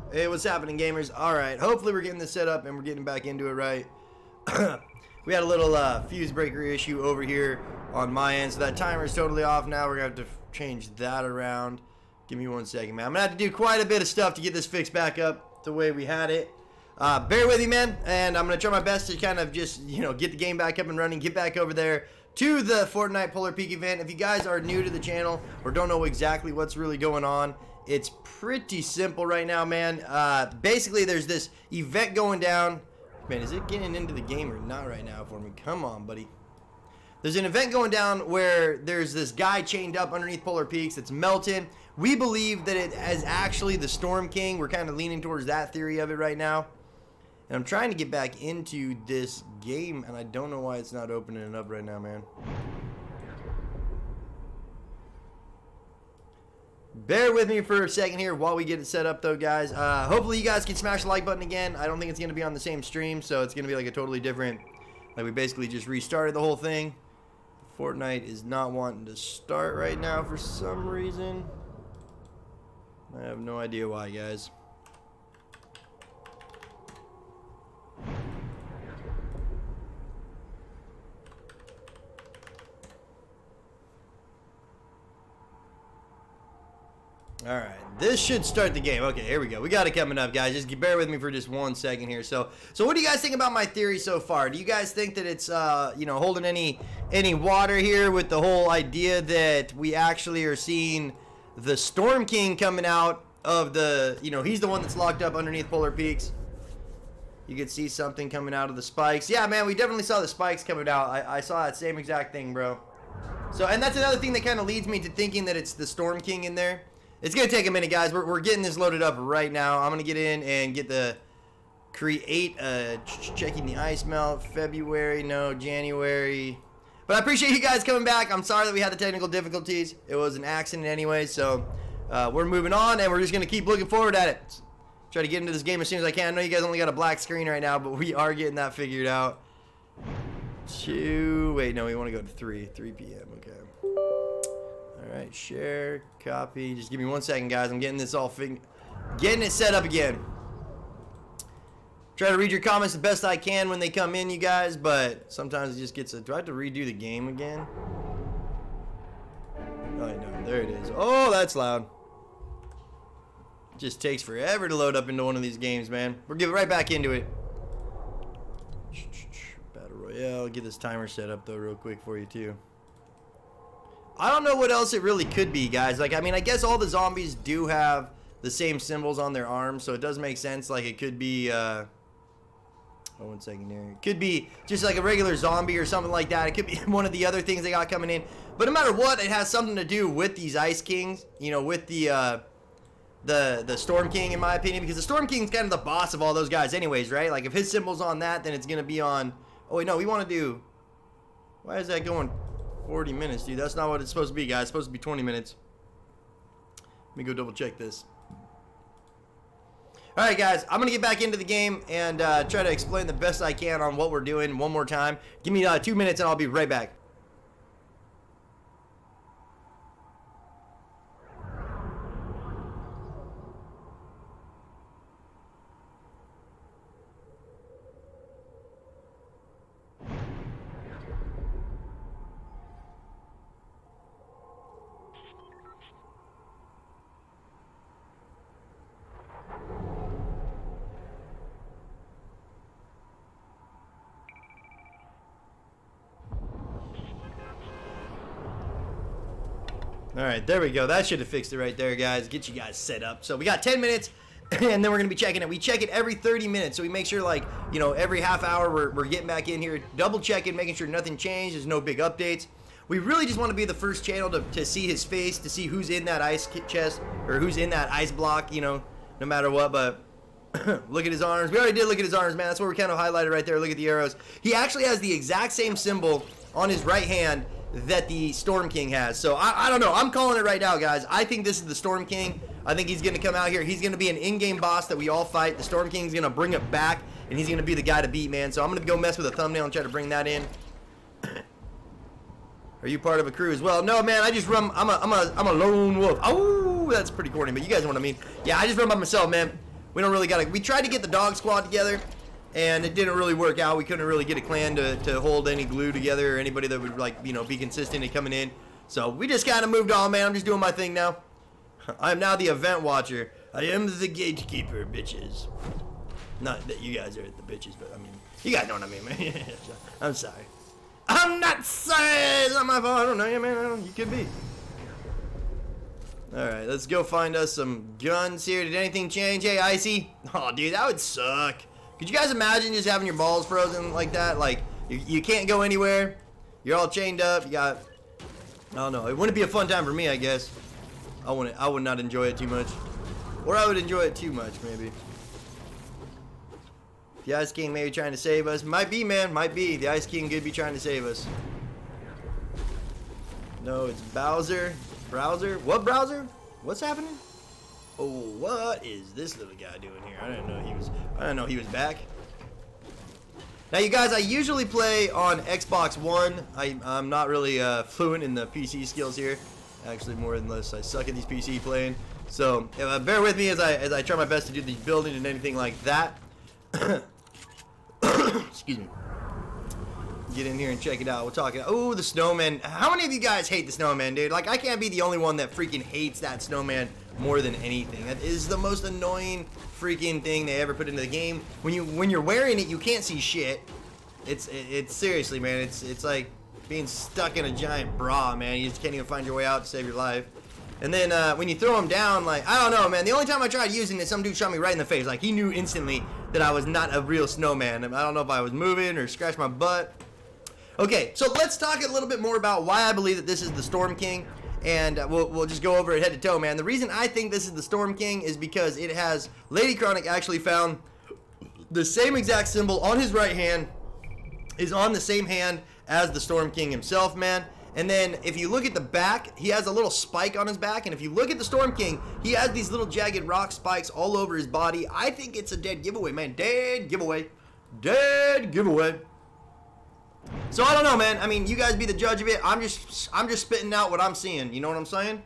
Hey, what's happening, gamers? Alright, hopefully we're getting this set up and we're getting back into it right. We had a little fuse breaker issue over here on my end, so that timer is totally off now. We're going to have to change that around. Give me 1 second, man. I'm going to have to do quite a bit of stuff to get this fixed back up the way we had it. Bear with me, man, and I'm going to try my best to kind of just, you know, get the game back up and running, get back over there to the Fortnite Polar Peak event. If you guys are new to the channel or don't know exactly what's really going on, it's pretty simple right now, man. Basically, there's this event going down. Man, is it getting into the game or not right now for me? Come on, buddy. There's an event going down where there's this guy chained up underneath Polar Peaks that's melting. We believe that it is actually the Storm King. We're kind of leaning towards that theory of it right now. And I'm trying to get back into this game, and I don't know why it's not opening it up right now, man. Bear with me for a second here while we get it set up, though, guys. Hopefully you guys can smash the like button again. I don't think it's going to be on the same stream, so it's going to be like a totally different... Like, we basically just restarted the whole thing. Fortnite is not wanting to start right now for some reason. I have no idea why, guys. Alright, this should start the game. Okay, here we go. We got it coming up, guys. Just bear with me for just 1 second here. So what do you guys think about my theory so far? Do you guys think that it's, you know, holding any water here with the whole idea that we actually are seeing the Storm King coming out of the, you know, he's the one that's locked up underneath Polar Peaks. You could see something coming out of the spikes. Yeah, man, we definitely saw the spikes coming out. I saw that same exact thing, bro. So, and that's another thing that kind of leads me to thinking that it's the Storm King in there. It's going to take a minute, guys. We're getting this loaded up right now. I'm going to get in and get the checking the ice melt, February, no, January. But I appreciate you guys coming back. I'm sorry that we had the technical difficulties. It was an accident anyway, so we're moving on, and we're just going to keep looking forward at it. Try to get into this game as soon as I can. I know you guys only got a black screen right now, but we are getting that figured out. Wait, no, we want to go to 3 p.m., okay. Alright, share, copy. Just give me 1 second, guys. I'm getting this all getting it set up again. Try to read your comments the best I can when they come in, you guys, but sometimes it just gets do I have to redo the game again? Oh, no, there it is. Oh, that's loud. It just takes forever to load up into one of these games, man. We'll get right back into it. Battle Royale. Get this timer set up, though, real quick for you, too. I don't know what else it really could be, guys. Like, I mean, I guess all the zombies do have the same symbols on their arms, so it does make sense. Like, it could be, oh, 1 second here. It could be just like a regular zombie or something like that. It could be one of the other things they got coming in. But no matter what, it has something to do with these Ice Kings, you know, with the Storm King, in my opinion, because the Storm King's kind of the boss of all those guys anyways, right? Like, if his symbol's on that, then it's going to be on, oh, wait, no, we want to do, why is that going 40 minutes, dude? That's not what it's supposed to be, guys. It's supposed to be 20 minutes. Let me go double check this. Alright, guys. I'm going to get back into the game and try to explain the best I can on what we're doing one more time. Give me 2 minutes and I'll be right back. Alright, there we go. That should have fixed it right there, guys. Get you guys set up. So we got 10 minutes, and then we're going to be checking it. We check it every 30 minutes, so we make sure, like, you know, every half hour we're getting back in here, double checking, making sure nothing changed, there's no big updates. We really just want to be the first channel to see his face, to see who's in that ice chest, or who's in that ice block, you know, no matter what, but... Look at his arms. We already did look at his arms, man. That's what we're kind of highlighted right there. Look at the arrows. He actually has the exact same symbol on his right hand that the Storm King has. So I don't know. I'm calling it right now, guys. I think this is the Storm King. I think he's going to come out here. He's going to be an in-game boss that we all fight. The Storm King's going to bring it back, and he's going to be the guy to beat, man. So I'm going to go mess with a thumbnail and try to bring that in. Are you part of a crew as well? No, man. I just run. I'm a lone wolf. Oh, that's pretty corny, but you guys know what I mean. Yeah, I just run by myself, man. we don't really we tried to get the dog squad together, and it didn't really work out. We couldn't really get a clan to hold any glue together, or anybody that would, like, you know, be consistent in coming in. So we just kind of moved on, man. I'm just doing my thing now. I'm now the event watcher. I am the gatekeeper, bitches. Not that you guys are the bitches, but I mean, you guys know what I mean, man. I'm sorry. I'm not sorry. It's not my fault. I don't know you, man. I don't, you could be. Alright, let's go find us some guns here. Did anything change? Hey, Icy. Oh, dude, that would suck. Could you guys imagine just having your balls frozen like that? Like, you can't go anywhere. You're all chained up. You got... I don't know. It wouldn't be a fun time for me, I guess. I would not enjoy it too much. Or I would enjoy it too much, maybe. The Ice King may be trying to save us. Might be, man. Might be. The Ice King could be trying to save us. No, it's Bowser. Browser? What browser? What's happening? Oh, what is this little guy doing here? I didn't know he was back. Now, you guys, I usually play on Xbox One. I'm not really fluent in the PC skills here. Actually, more than less, I suck at these PC playing. So bear with me as I try my best to do the building and anything like that. Excuse me. Get in here and check it out. We'll talk it out. Oh, the snowman. How many of you guys hate the snowman, dude? Like, I can't be the only one that freaking hates that snowman more than anything. That is the most annoying freaking thing they ever put into the game. When you're wearing it, you can't see shit. It's seriously, man. It's like being stuck in a giant bra, man. You just can't even find your way out to save your life. And then when you throw them down, like, I don't know, man. The only time I tried using it, some dude shot me right in the face. Like, he knew instantly that I was not a real snowman. I don't know if I was moving or scratched my butt. Okay, so let's talk a little bit more about why I believe that this is the Storm King, and we'll just go over it head to toe, man. The reason I think this is the Storm King is because it has, Lady Chronic actually found the same exact symbol on his right hand is on the same hand as the Storm King himself, man. And then if you look at the back, he has a little spike on his back, and if you look at the Storm King, he has these little jagged rock spikes all over his body. I think it's a dead giveaway, man. Dead giveaway. Dead giveaway. So I don't know, man. I mean, you guys be the judge of it. I'm just spitting out what I'm seeing. You know what I'm saying?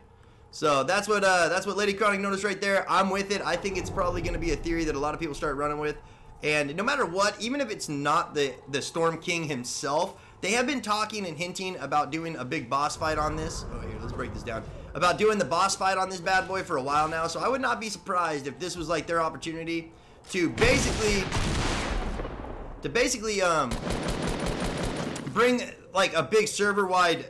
So that's what Lady Chronic noticed right there. I'm with it. I think it's probably going to be a theory that a lot of people start running with. And no matter what, even if it's not the Storm King himself, they have been talking and hinting about doing a big boss fight on this. Oh, here, let's break this down. About doing the boss fight on this bad boy for a while now. So I would not be surprised if this was like their opportunity to basically bring like a big server-wide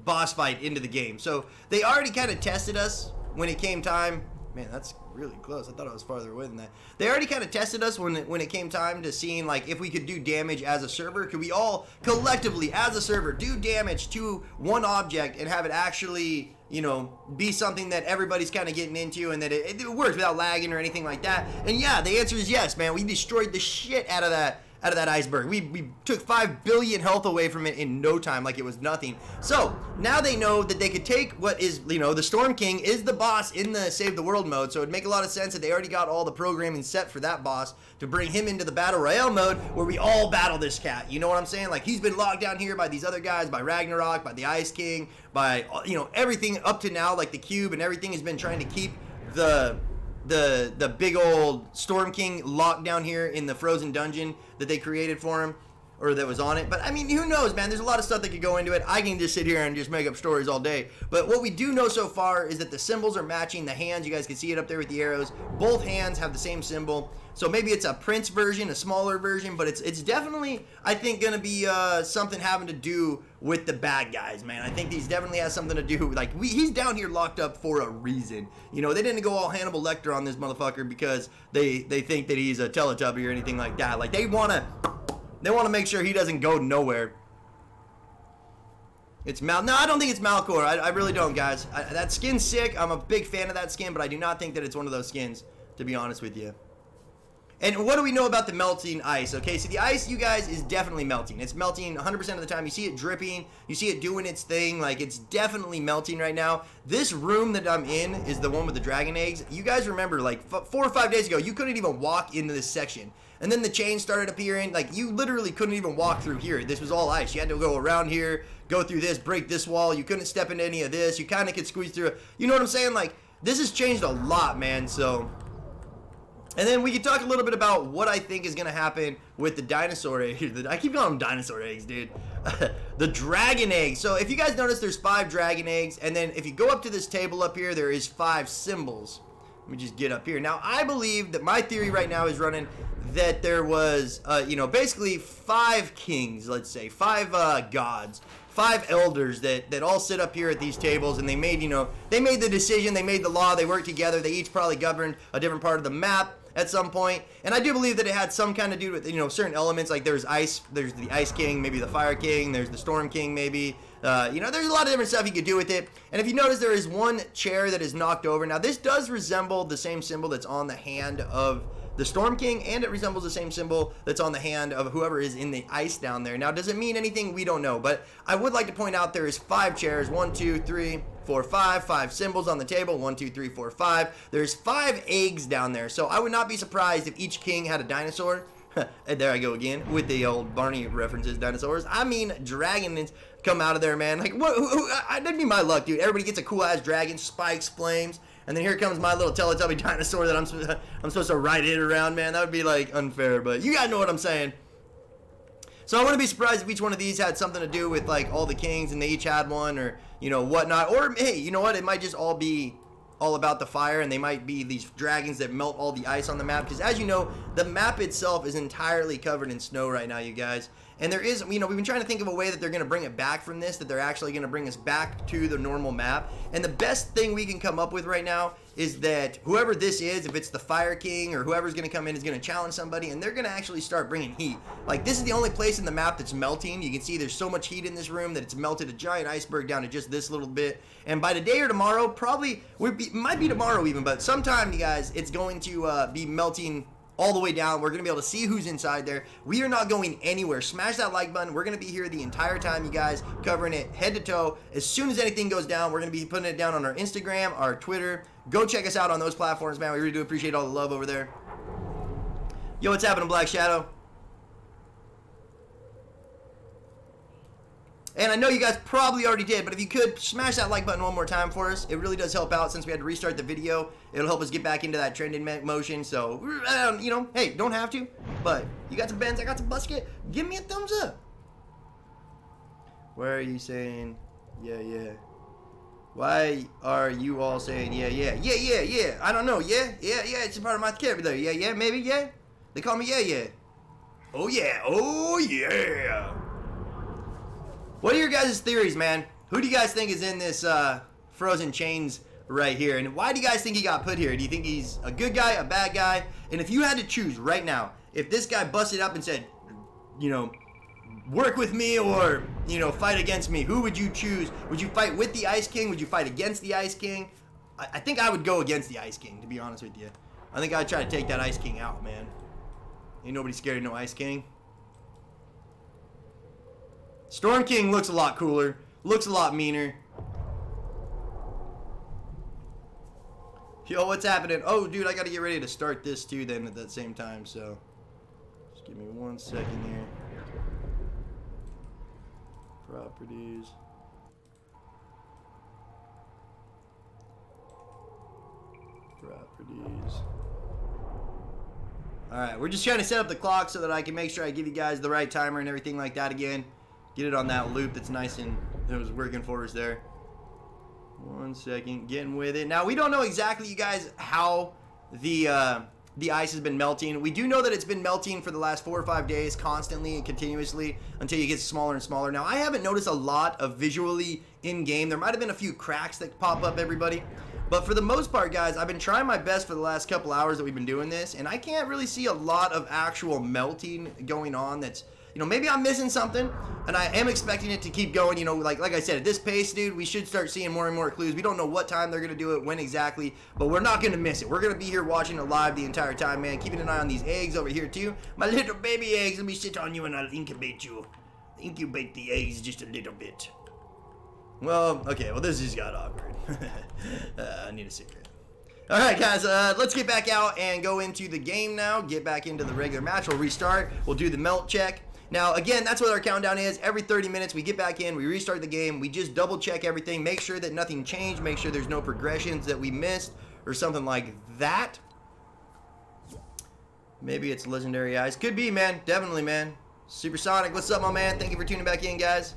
boss fight into the game. So they already kind of tested us when it came time. Man, that's really close. I thought I was farther away than that. They already kind of tested us when it came time to seeing like if we could do damage as a server. Could we all collectively as a server do damage to one object and have it actually, you know, be something that everybody's kind of getting into and that it works without lagging or anything like that? And yeah, the answer is yes, man. We destroyed the shit out of that iceberg. We took 5 billion health away from it in no time, like it was nothing. So now they know that they could take what is, you know, the Storm King is the boss in the Save the World mode. So it'd make a lot of sense that they already got all the programming set for that boss to bring him into the Battle Royale mode where we all battle this cat. You know what I'm saying? Like, he's been locked down here by these other guys, by Ragnarok, by the Ice King, by, you know, everything up to now, like the Cube and everything has been trying to keep the big old Storm King locked down here in the frozen dungeon that they created for him, or that was on it. But I mean, who knows, man? There's a lot of stuff that could go into it. I can just sit here and just make up stories all day. But what we do know so far is that the symbols are matching the hands. You guys can see it up there with the arrows. Both hands have the same symbol. So maybe it's a Prince version, a smaller version, but it's definitely, I think, going to be something having to do with the bad guys, man. I think these definitely has something to do, like, he's down here locked up for a reason. You know, they didn't go all Hannibal Lecter on this motherfucker because they think that he's a Teletubby or anything like that. Like, they want to make sure he doesn't go nowhere. It's No, I don't think it's Malcor. I really don't, guys. That skin's sick. I'm a big fan of that skin, but I do not think that it's one of those skins, to be honest with you. And what do we know about the melting ice? Okay, so the ice, you guys, is definitely melting. It's melting 100% of the time. You see it dripping. You see it doing its thing. Like, it's definitely melting right now. This room that I'm in is the one with the dragon eggs. You guys remember, like, 4 or 5 days ago, you couldn't even walk into this section. And then the chains started appearing. Like, you literally couldn't even walk through here. This was all ice. You had to go around here, go through this, break this wall. You couldn't step into any of this. You kind of could squeeze through it. You know what I'm saying? Like, this has changed a lot, man. So And then we can talk a little bit about what I think is going to happen with the dinosaur eggs. I keep calling them dinosaur eggs, dude. The dragon eggs. So if you guys notice, there's 5 dragon eggs. And then if you go up to this table up here, there is 5 symbols. Let me just get up here. Now, I believe that my theory right now is running that there was, you know, basically 5 kings, let's say. 5 gods. 5 elders that all sit up here at these tables, and they made, you know, they made the decision, they made the law, they worked together, they each probably governed a different part of the map at some point. And I do believe that it had some kind of to do with, you know, certain elements, like there's ice, there's the Ice King, maybe the Fire King, there's the Storm King, maybe. You know, there's a lot of different stuff you could do with it. And if you notice, there is one chair that is knocked over. Now, this does resemble the same symbol that's on the hand of the Storm King, and it resembles the same symbol that's on the hand of whoever is in the ice down there. Now, does it mean anything? We don't know, but I would like to point out there is 5 chairs, 1, 2, 3, 4, 5 symbols on the table, 1, 2, 3, 4, 5. There's 5 eggs down there, so I would not be surprised if each king had a dinosaur. And there I go again with the old Barney references, dinosaurs. I mean, dragons come out of there, man. Like, that'd be my luck, dude. Everybody gets a cool ass dragon, spikes, flames. And then here comes my little Teletubby dinosaur that I'm supposed to ride it around, man. That would be, like, unfair, but you guys know what I'm saying. So I wouldn't be surprised if each one of these had something to do with, like, all the kings and they each had one or, you know, whatnot. Or, hey, you know what? It might just all be all about the fire, and they might be these dragons that melt all the ice on the map. Because, as you know, the map itself is entirely covered in snow right now, you guys. And there is, you know, we've been trying to think of a way that they're going to bring it back from this, that they're actually going to bring us back to the normal map. And the best thing we can come up with right now is that whoever this is, if it's the Fire King or whoever's going to come in, is going to challenge somebody, and they're going to actually start bringing heat. Like, this is the only place in the map that's melting. You can see there's so much heat in this room that it's melted a giant iceberg down to just this little bit. And by today or tomorrow, probably, might be tomorrow even, but sometime, you guys, it's going to be melting all the way down. We're going to be able to see who's inside there. We are not going anywhere. Smash that like button. We're going to be here the entire time, you guys, covering it head to toe. As soon as anything goes down, we're going to be putting it down on our Instagram, our Twitter. Go check us out on those platforms, man. We really do appreciate all the love over there. Yo, what's happening, Black Shadow? And I know you guys probably already did, but if you could, smash that like button one more time for us. It really does help out since we had to restart the video. It'll help us get back into that trending motion. So, you know, hey, don't have to. But you got some bends, I got some busket. Give me a thumbs up. Why are you saying, yeah, yeah? Why are you all saying, yeah, yeah? Yeah, yeah, yeah. I don't know, yeah, yeah, yeah. It's a part of my vocabulary. Yeah, yeah, maybe, yeah. They call me yeah, yeah. Oh, yeah, oh, yeah. What are your guys' theories, man? Who do you guys think is in this frozen chains right here? And why do you guys think he got put here? Do you think he's a good guy, a bad guy? And if you had to choose right now, if this guy busted up and said, you know, work with me or, you know, fight against me, who would you choose? Would you fight with the Ice King? Would you fight against the Ice King? I think I would go against the Ice King, to be honest with you. I think I'd try to take that Ice King out, man. Ain't nobody scared of no Ice King. Storm King looks a lot cooler, looks a lot meaner. Yo, what's happening? Oh, dude, I gotta get ready to start this too then at that same time, so just give me 1 second here. Properties. Alright, we're just trying to set up the clock so that I can make sure I give you guys the right timer and everything like that again. Get it on that loop that's nice and it was working for us there. 1 second, getting with it. Now, we don't know exactly, you guys, how the ice has been melting. We do know that it's been melting for the last 4 or 5 days constantly and continuously until it gets smaller and smaller. Now, I haven't noticed a lot of visually in-game. There might have been a few cracks that pop up, everybody. But for the most part, guys, I've been trying my best for the last couple hours that we've been doing this, and I can't really see a lot of actual melting going on that's, you know, maybe I'm missing something, and I am expecting it to keep going, you know, like I said, at this pace, dude, we should start seeing more and more clues. We don't know what time they're going to do it, when exactly, but we're not going to miss it. We're going to be here watching it live the entire time, man, keeping an eye on these eggs over here, too. My little baby eggs, let me sit on you and I'll incubate you. Incubate the eggs just a little bit. Well, okay, well, this just got awkward. I need a secret. Alright, guys, let's get back out and go into the game now. Get back into the regular match. We'll restart. We'll do the melt check. Now, again, that's what our countdown is. Every 30 minutes, we get back in, we restart the game, we just double check everything, make sure that nothing changed, make sure there's no progressions that we missed or something like that. Maybe it's legendary eyes. Could be, man. Definitely, man. Supersonic, what's up, my man? Thank you for tuning back in, guys.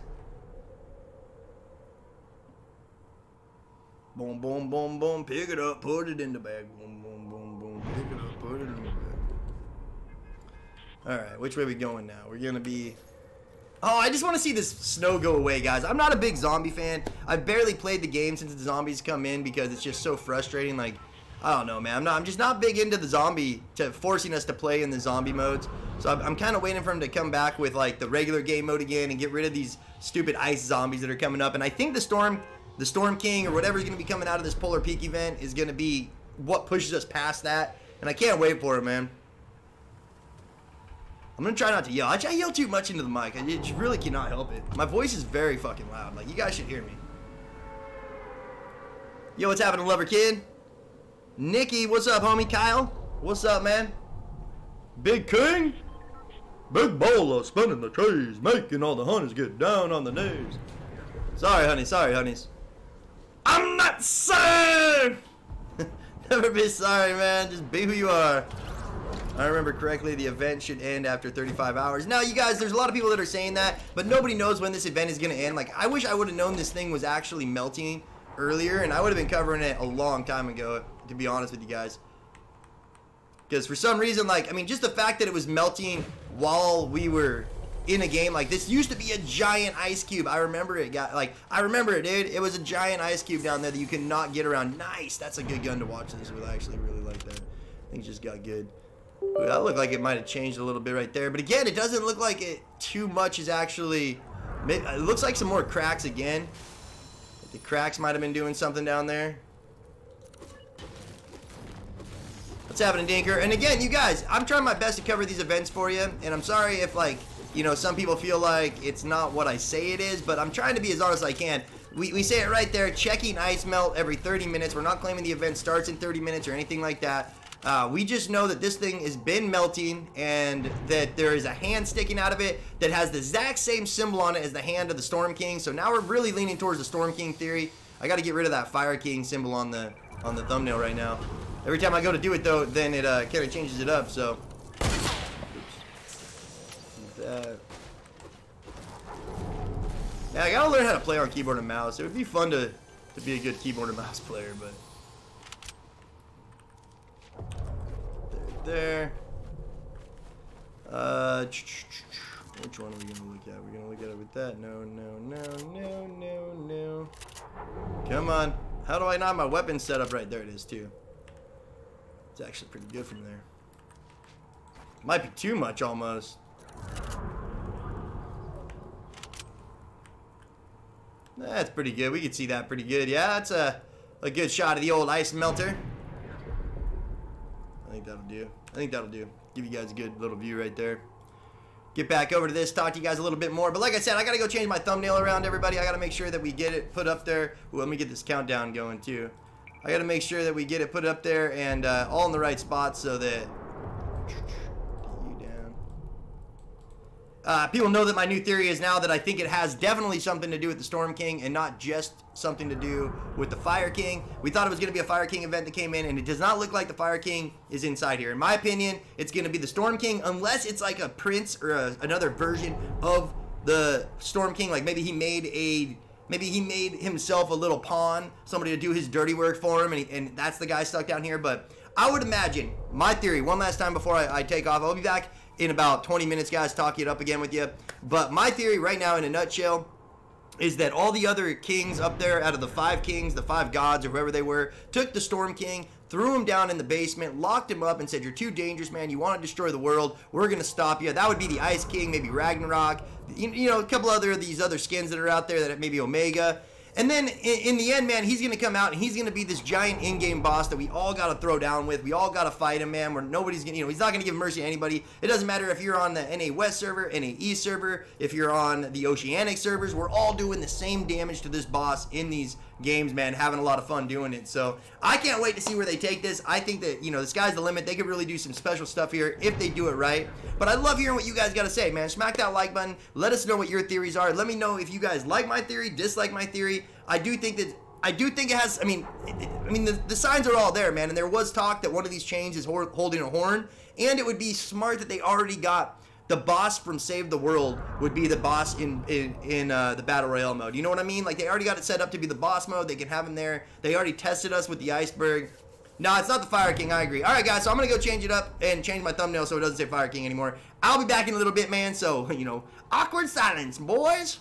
Boom, boom, boom, boom. Pick it up, put it in the bag. Boom, boom, boom, boom. Pick it up, put it in the bag. Alright, which way are we going now? We're gonna be... Oh, I just want to see this snow go away, guys. I'm not a big zombie fan. I've barely played the game since the zombies come in because it's just so frustrating. Like, I don't know, man. I'm just not big into the zombie, forcing us to play in the zombie modes. So I'm kind of waiting for him to come back with, like, the regular game mode again and get rid of these stupid ice zombies that are coming up. And I think the Storm King or whatever is going to be coming out of this Polar Peak event is going to be what pushes us past that. And I can't wait for it, man. I'm going to try not to yell. I yell too much into the mic. I just really cannot help it. My voice is very fucking loud. Like, you guys should hear me. Yo, what's happening, lover kid? Nikki, what's up, homie? Kyle, what's up, man? Big King? Big bowler spinning the trees, making all the honeys get down on the knees. Sorry, honey. Sorry, honeys. I'm not sorry! Never be sorry, man. Just be who you are. I remember correctly, the event should end after 35 hours. Now, you guys, there's a lot of people that are saying that, but nobody knows when this event is going to end. Like, I wish I would have known this thing was actually melting earlier, and I would have been covering it a long time ago, to be honest with you guys. Because for some reason, like, I mean, just the fact that it was melting while we were in a game, like, this used to be a giant ice cube. I remember it, I remember it, dude. It was a giant ice cube down there that you could not get around. Nice. That's a good gun to watch this with. I actually really like that. Things just got good. Ooh, that looked like it might have changed a little bit right there. But again, it doesn't look like it too much is actually... It looks like some more cracks again. The cracks might have been doing something down there. What's happening, Dinker? And again, you guys, I'm trying my best to cover these events for you. And I'm sorry if, like, you know, some people feel like it's not what I say it is. But I'm trying to be as honest as I can. We say it right there. Checking ice melt every 30 minutes. We're not claiming the event starts in 30 minutes or anything like that. We just know that this thing has been melting and that there is a hand sticking out of it that has the exact same symbol on it as the hand of the Storm King. So now we're really leaning towards the Storm King theory. I got to get rid of that Fire King symbol on the thumbnail right now. Every time I go to do it, though, then it kind of changes it up. So that. Yeah, I gotta learn how to play on keyboard and mouse. It would be fun to be a good keyboard and mouse player, but. There. Which one are we gonna look at? We're gonna look at it with that. No. Come on. How do I not have my weapon set up right? There it is too. It's actually pretty good from there. Might be too much almost. That's pretty good. We can see that pretty good. Yeah, that's a good shot of the old ice melter. I think that'll do. Give you guys a good little view right there. Get back over to this, talk to you guys a little bit more. But like I said, I got to go change my thumbnail around, everybody. I got to make sure that we get it put up there. Ooh, let me get this countdown going, too. I got to make sure that we get it put up there and all in the right spot so that... People know that my new theory is now that I think it has definitely something to do with the Storm King and not just something to do with the Fire King. We thought it was going to be a Fire King event that came in, and it does not look like the Fire King is inside here. In my opinion, it's going to be the Storm King unless it's like a prince or another version of the Storm King. Like maybe he made himself a little pawn, somebody to do his dirty work for him, and that's the guy stuck down here. But I would imagine, my theory, one last time before I take off, I'll be back in about 20 minutes, guys, talking it up again with you. But my theory right now in a nutshell is that all the other kings up there, out of the 5 kings, the 5 gods, or whoever they were, took the Storm King, threw him down in the basement, locked him up, and said, you're too dangerous, man. You want to destroy the world. We're going to stop you. That would be the Ice King, maybe Ragnarok, you know, a couple of these other skins that are out there, that maybe Omega. And then, in the end, man, he's going to come out, and he's going to be this giant in-game boss that we all got to throw down with. We all got to fight him, man, where nobody's going to, you know, he's not going to give mercy to anybody. It doesn't matter if you're on the NA West server, NA East server, if you're on the Oceanic servers. We're all doing the same damage to this boss in these games, man, having a lot of fun doing it. So, I can't wait to see where they take this. I think that, you know, the sky's the limit. They could really do some special stuff here if they do it right. But I love hearing what you guys got to say, man. Smack that like button. Let us know what your theories are. Let me know if you guys like my theory, dislike my theory. I do think it has, I mean, I mean, the signs are all there, man. And there was talk that one of these chains is holding a horn. And it would be smart that they already got the boss from Save the World would be the boss in the Battle Royale mode. You know what I mean? Like, they already got it set up to be the boss mode. They can have him there. They already tested us with the iceberg. No, it's not the Fire King. I agree. All right, guys, so I'm going to go change it up and change my thumbnail so it doesn't say Fire King anymore. I'll be back in a little bit, man. So, you know, awkward silence, boys.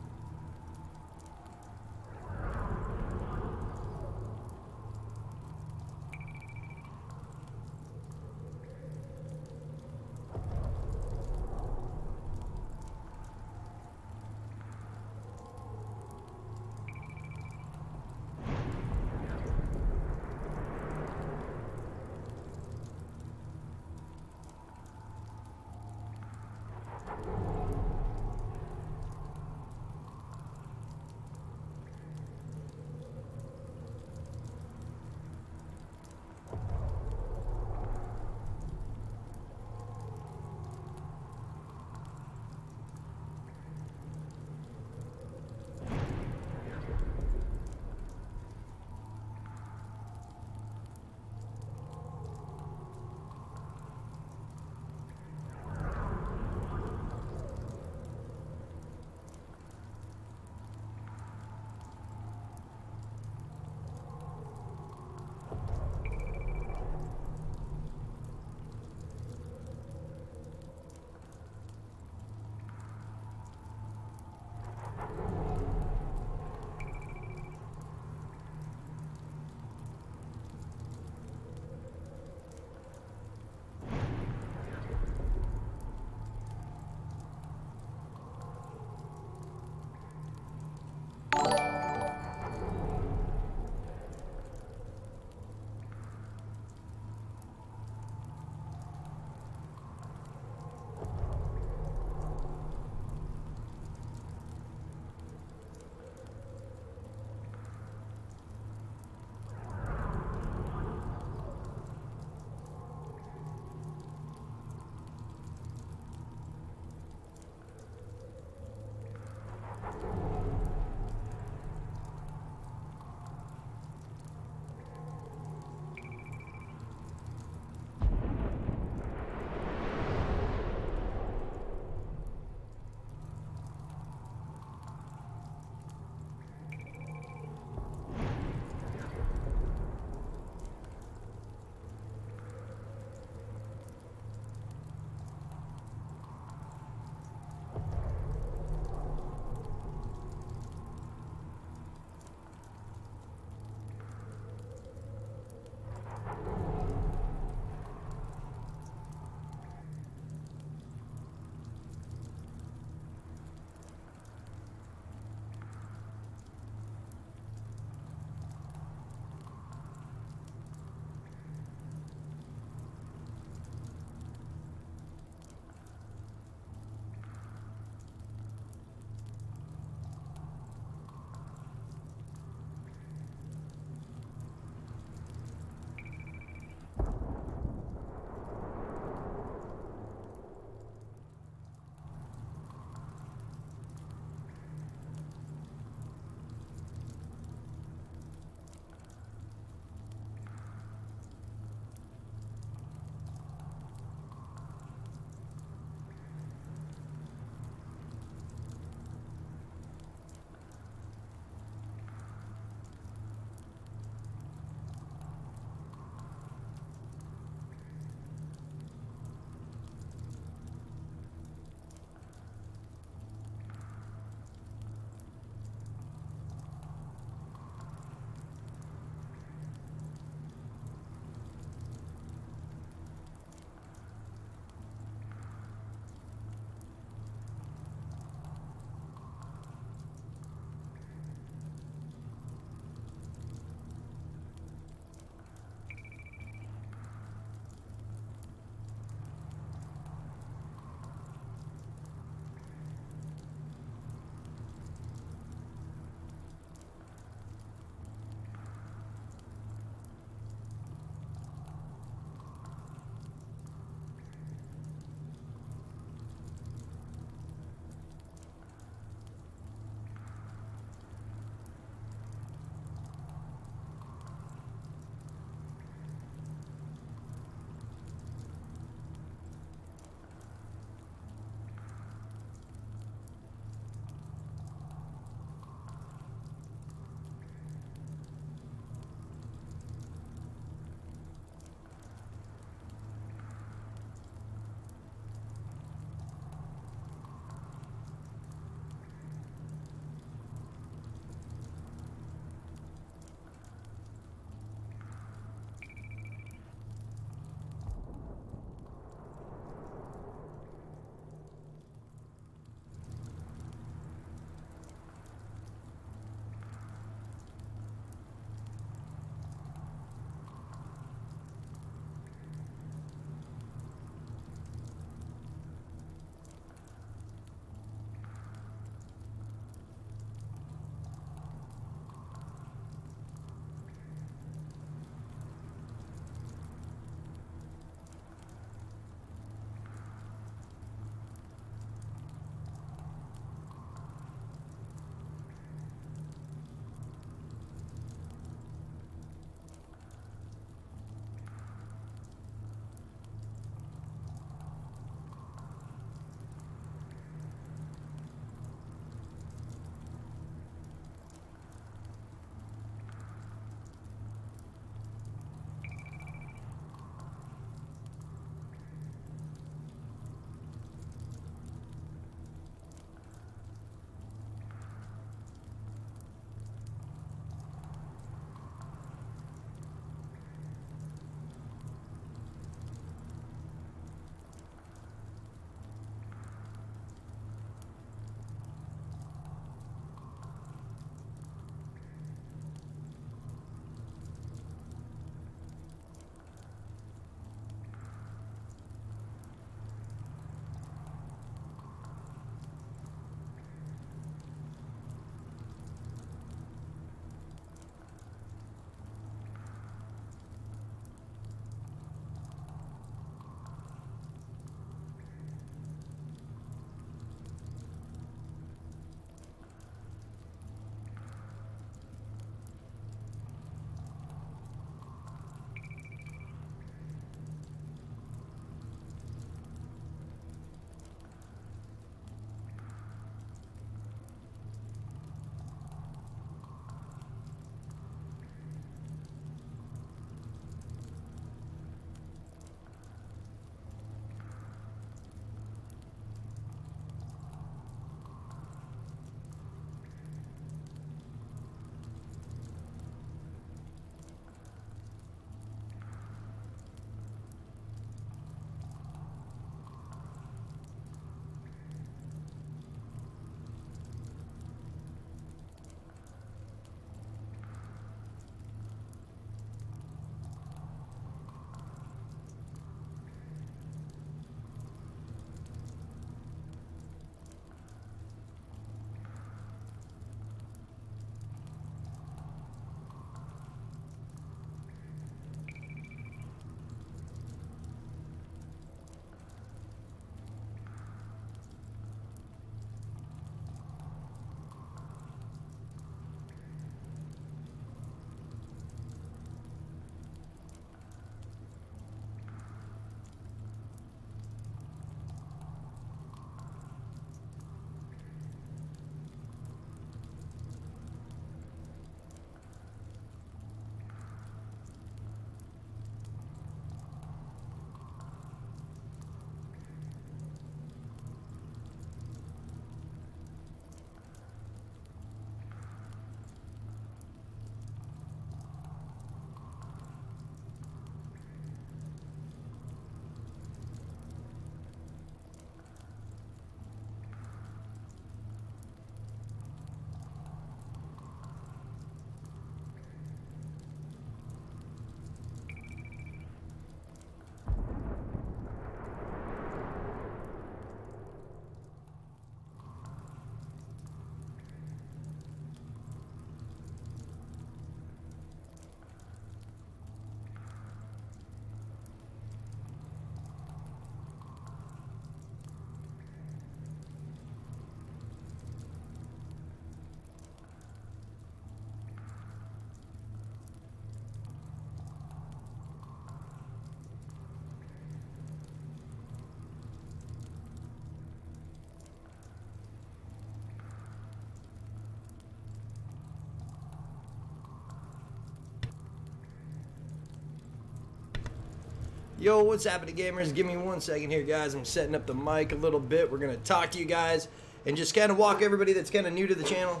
Yo, what's happening, gamers? Give me 1 second here, guys. I'm setting up the mic a little bit. We're gonna talk to you guys and just kind of walk everybody that's kind of new to the channel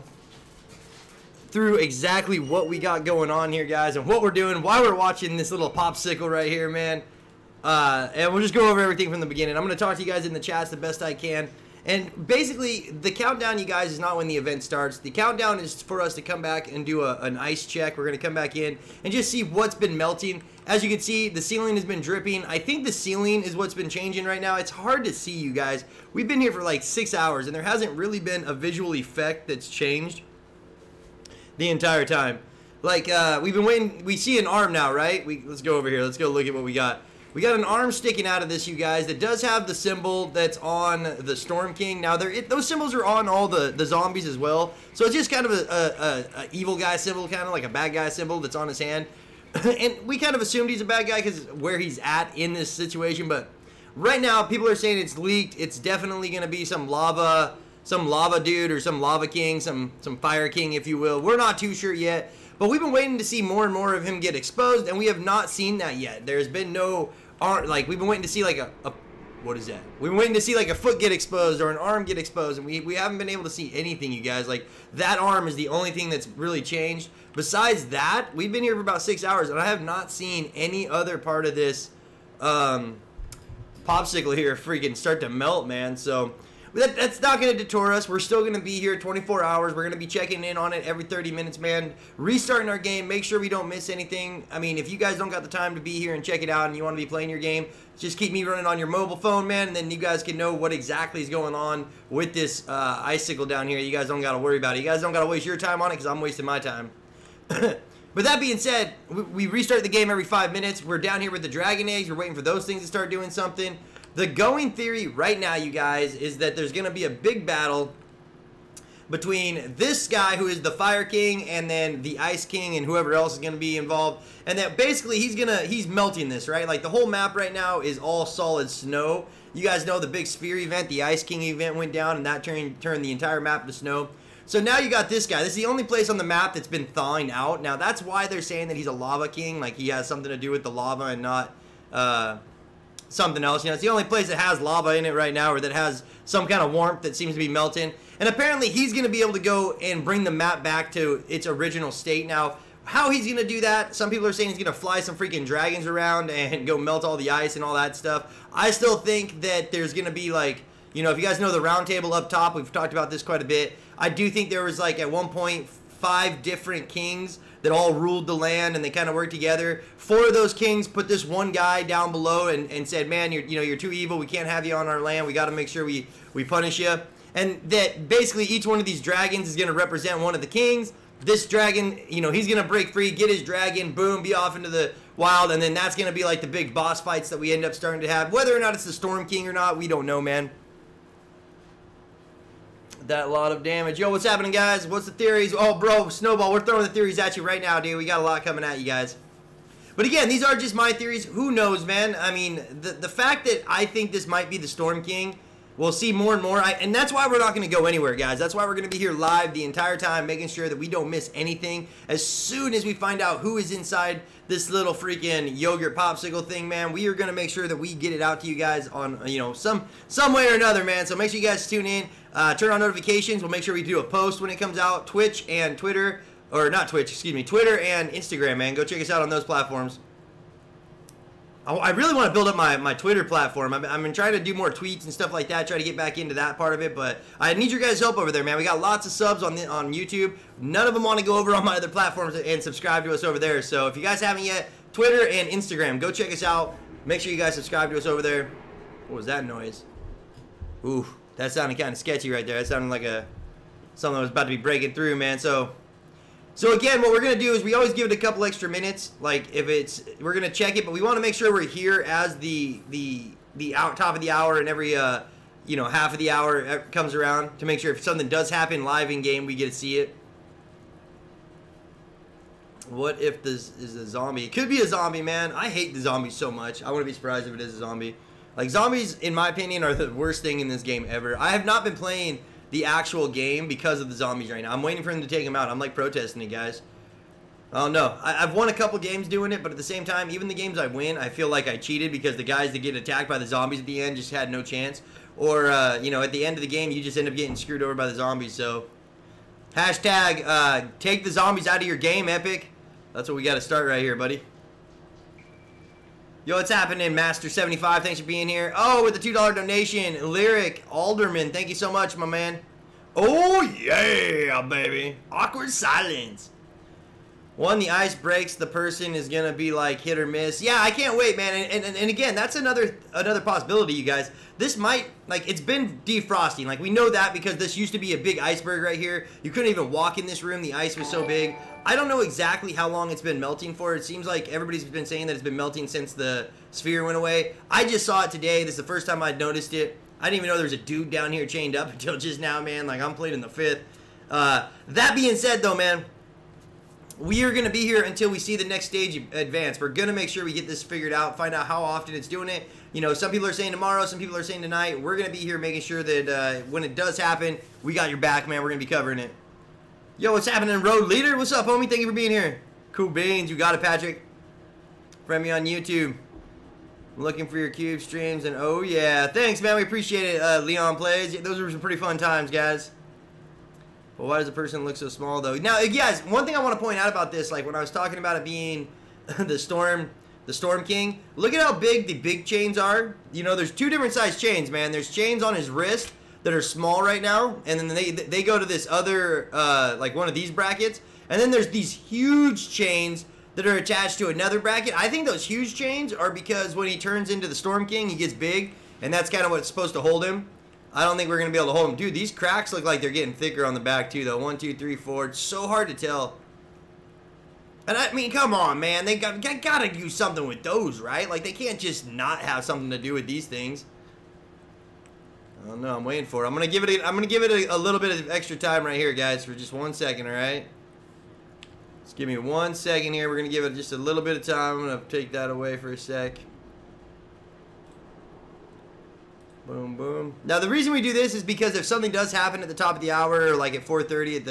through exactly what we got going on here, guys, and what we're doing, why we're watching this little popsicle right here, man. And we'll just go over everything from the beginning. I'm gonna talk to you guys in the chats the best I can. And basically, the countdown, you guys, is not when the event starts. The countdown is for us to come back and do an ice check. We're going to come back in and just see what's been melting. As you can see, the ceiling has been dripping. I think the ceiling is what's been changing right now. It's hard to see, you guys. We've been here for like 6 hours, and there hasn't really been a visual effect that's changed the entire time. Like, we've been waiting. We see an arm now, right? Let's go over here. Let's go look at what we got. We got an arm sticking out of this, you guys, that does have the symbol that's on the Storm King. Now, those symbols are on all the zombies as well. So it's just kind of a evil guy symbol, kind of like a bad guy symbol that's on his hand. And we kind of assumed he's a bad guy because where he's at in this situation. But right now, people are saying it's leaked. It's definitely going to be some lava dude or some lava king, some fire king, if you will. We're not too sure yet. But we've been waiting to see more and more of him get exposed, and we have not seen that yet. There's been no... like, we've been waiting to see like what is that? We've been waiting to see like a foot get exposed or an arm get exposed, and we haven't been able to see anything, you guys. Like, that arm is the only thing that's really changed. Besides that, we've been here for about 6 hours, and I have not seen any other part of this popsicle here freaking start to melt, man. So that's not going to deter us. We're still going to be here 24 hours. We're going to be checking in on it every 30 minutes, man. Restarting our game. Make sure we don't miss anything. I mean, if you guys don't got the time to be here and check it out and you want to be playing your game, just keep me running on your mobile phone, man, and then you guys can know what exactly is going on with this icicle down here. You guys don't got to worry about it. You guys don't got to waste your time on it because I'm wasting my time. But that being said, we restart the game every 5 minutes. We're down here with the dragon eggs. We're waiting for those things to start doing something. The going theory right now, you guys, is that there's going to be a big battle between this guy who is the Fire King and then the Ice King and whoever else is going to be involved. And that basically he's melting this, right? Like, the whole map right now is all solid snow. You guys know the big sphere event, the Ice King event went down, and that turned the entire map to snow. So now you got this guy. This is the only place on the map that's been thawing out. Now, that's why they're saying that he's a lava king, like he has something to do with the lava and not... something else. You know, it's the only place that has lava in it right now, or that has some kind of warmth that seems to be melting. And apparently he's going to be able to go and bring the map back to its original state. Now, how he's going to do that, some people are saying he's going to fly some freaking dragons around and go melt all the ice and all that stuff. I still think that there's going to be, like, you know, if you guys know the round table up top, we've talked about this quite a bit. I do think there was, like, at one point 5 different kings that all ruled the land, and they kind of worked together. 4 of those kings put this one guy down below and said, man, you're too evil. We can't have you on our land. We got to make sure we punish you. And that basically each one of these dragons is going to represent one of the kings. This dragon, you know, he's going to break free, get his dragon, boom, be off into the wild, and then that's going to be like the big boss fights that we end up starting to have. Whether or not it's the Storm King or not, we don't know, man. That lot of damage. Yo, what's happening, guys? What's the theories? Oh, bro, Snowball, we're throwing the theories at you right now, dude. We got a lot coming at you guys. But again, these are just my theories. Who knows, man? I mean, the fact that I think this might be the Storm King, we'll see more and more. And that's why we're not going to go anywhere, guys. That's why we're going to be here live the entire time, making sure that we don't miss anything. As soon as we find out who is inside this little freaking yogurt popsicle thing, man, we are going to make sure that we get it out to you guys on, you know, some way or another, man. So make sure you guys tune in. Turn on notifications. We'll make sure we do a post when it comes out. Twitch and Twitter, or not Twitch, excuse me, Twitter and Instagram, man. Go check us out on those platforms. I really want to build up my Twitter platform. I've been trying to do more tweets and stuff like that, try to get back into that part of it, but I need your guys' help over there, man. We got lots of subs on YouTube. None of them want to go over on my other platforms and subscribe to us over there. So if you guys haven't yet, Twitter and Instagram, go check us out. Make sure you guys subscribe to us over there. What was that noise? Ooh, that sounded kind of sketchy right there. That sounded like something that was about to be breaking through, man. So again, what we're going to do is we always give it a couple extra minutes. Like, if it's, we're going to check it, but we want to make sure we're here as the top of the hour, and every, you know, half of the hour comes around to make sure if something does happen live in game, we get to see it. What if this is a zombie? It could be a zombie, man. I hate the zombies so much. I wouldn't be surprised if it is a zombie. Like, zombies, in my opinion, are the worst thing in this game ever. I have not been playing the actual game because of the zombies right now. I'm waiting for them to take them out. I'm like protesting it, guys. Oh no, I've won a couple games doing it, but at the same time, even the games I win, I feel like I cheated because the guys that get attacked by the zombies at the end just had no chance. Or, you know, at the end of the game, you just end up getting screwed over by the zombies. So, hashtag, take the zombies out of your game, Epic. That's what we got to start right here, buddy. Yo, what's happening, Master75? Thanks for being here. Oh, with the $2 donation, Lyric Alderman. Thank you so much, my man. Oh, yeah, baby. Awkward silence. One, the ice breaks, the person is going to be like hit or miss. Yeah, I can't wait, man. And again, that's another possibility, you guys. This might, like, it's been defrosting. Like, we know that because this used to be a big iceberg right here. You couldn't even walk in this room. The ice was so big. I don't know exactly how long it's been melting for. It seems like everybody's been saying that it's been melting since the sphere went away. I just saw it today. This is the first time I'd noticed it. I didn't even know there was a dude down here chained up until just now, man. Like, I'm playing in the 5th. That being said, though, man, we are going to be here until we see the next stage advance. We're going to make sure we get this figured out, find out how often it's doing it. You know, some people are saying tomorrow, some people are saying tonight. We're going to be here making sure that when it does happen, we got your back, man. We're going to be covering it. Yo, what's happening, Road Leader? What's up, homie? Thank you for being here. Cool beans. You got it, Patrick. Friend me on YouTube. I'm looking for your cube streams, and oh, yeah. Thanks, man. We appreciate it, Leon Plays. Those were some pretty fun times, guys. Well, why does the person look so small, though? Now, guys, one thing I want to point out about this, like when I was talking about it being the Storm King, look at how big the big chains are. You know, there's 2 different size chains, man. There's chains on his wrist that are small right now, and then they go to this other, like one of these brackets, and then there's these huge chains that are attached to another bracket. I think those huge chains are because when he turns into the Storm King, he gets big, and that's kind of what's supposed to hold him. I don't think we're going to be able to hold them. Dude, these cracks look like they're getting thicker on the back, too, though. 1, 2, 3, 4. It's so hard to tell. And, I mean, come on, man. They got to do something with those, right? Like, they can't just not have something to do with these things. I don't know. I'm waiting for it. I'm going to give it a little bit of extra time right here, guys, for just 1 second, all right? Just give me 1 second here. We're going to give it just a little bit of time. I'm going to take that away for a sec. Boom, boom. Now, the reason we do this is because if something does happen at the top of the hour, or like at 4:30 at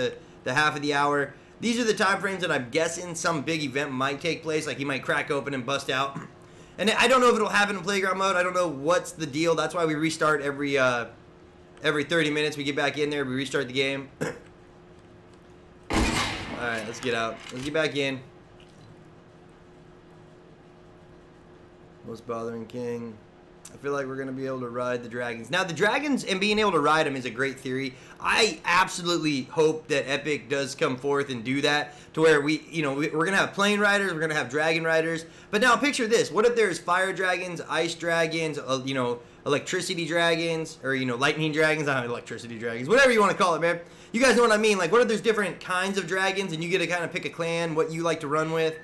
the half of the hour, these are the time frames that I'm guessing some big event might take place. Like, he might crack open and bust out. And I don't know if it'll happen in playground mode. I don't know what's the deal. That's why we restart every 30 minutes. We get back in there. We restart the game. All right, let's get out. Let's get back in. Most bothering king. I feel like we're going to be able to ride the dragons. Now, the dragons and being able to ride them is a great theory. I absolutely hope that Epic does come forth and do that to where we're going to have plane riders, we're going to have dragon riders. But now picture this. What if there's fire dragons, ice dragons, electricity dragons, or, lightning dragons, I don't know, electricity dragons, whatever you want to call it, man. You guys know what I mean. Like, what if there's different kinds of dragons and you get to kind of pick a clan, what you like to run with?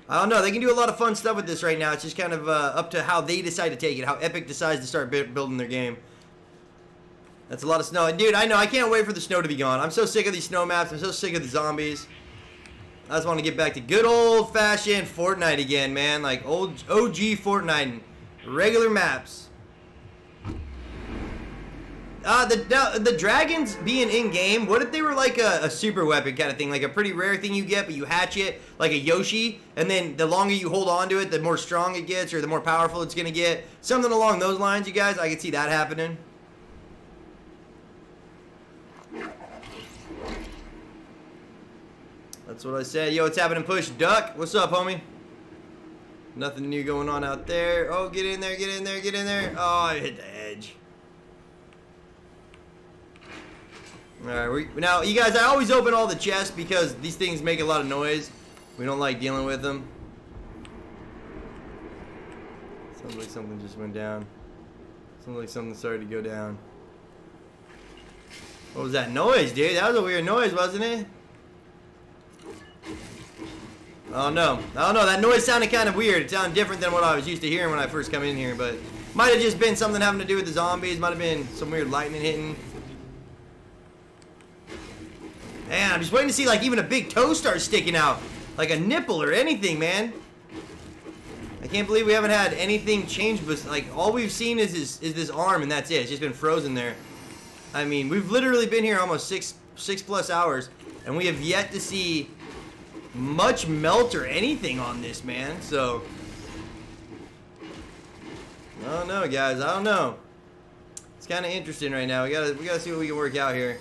I don't know. They can do a lot of fun stuff with this right now. It's just kind of up to how they decide to take it, how Epic decides to start building their game. That's a lot of snow. And dude, I know. I can't wait for the snow to be gone. I'm so sick of these snow maps. I'm so sick of the zombies. I just want to get back to good old-fashioned Fortnite again, man. Like old OG Fortnite. Regular maps. The dragons being in-game, what if they were like a super weapon kind of thing? Like a pretty rare thing you get, but you hatch it like a Yoshi, and then the longer you hold on to it, the more strong it gets, or the more powerful it's going to get. Something along those lines, you guys. I could see that happening. That's what I said. Yo, what's happening, Push Duck? What's up, homie? Nothing new going on out there. Oh, get in there, get in there, get in there. Oh, I hit the edge. Alright, now, you guys, I always open all the chests because these things make a lot of noise. We don't like dealing with them. Sounds like something just went down. Sounds like something started to go down. What was that noise, dude? That was a weird noise, wasn't it? Oh no. I don't know. That noise sounded kind of weird. It sounded different than what I was used to hearing when I first come in here, but might have just been something having to do with the zombies. Might have been some weird lightning hitting. Man, I'm just waiting to see like even a big toe start sticking out. Like a nipple or anything, man. I can't believe we haven't had anything change, but like all we've seen is this arm, and that's it. It's just been frozen there. I mean, we've literally been here almost six plus hours, and we have yet to see much melt or anything on this, man. So I don't know, guys. I don't know. It's kind of interesting right now. We gotta see what we can work out here.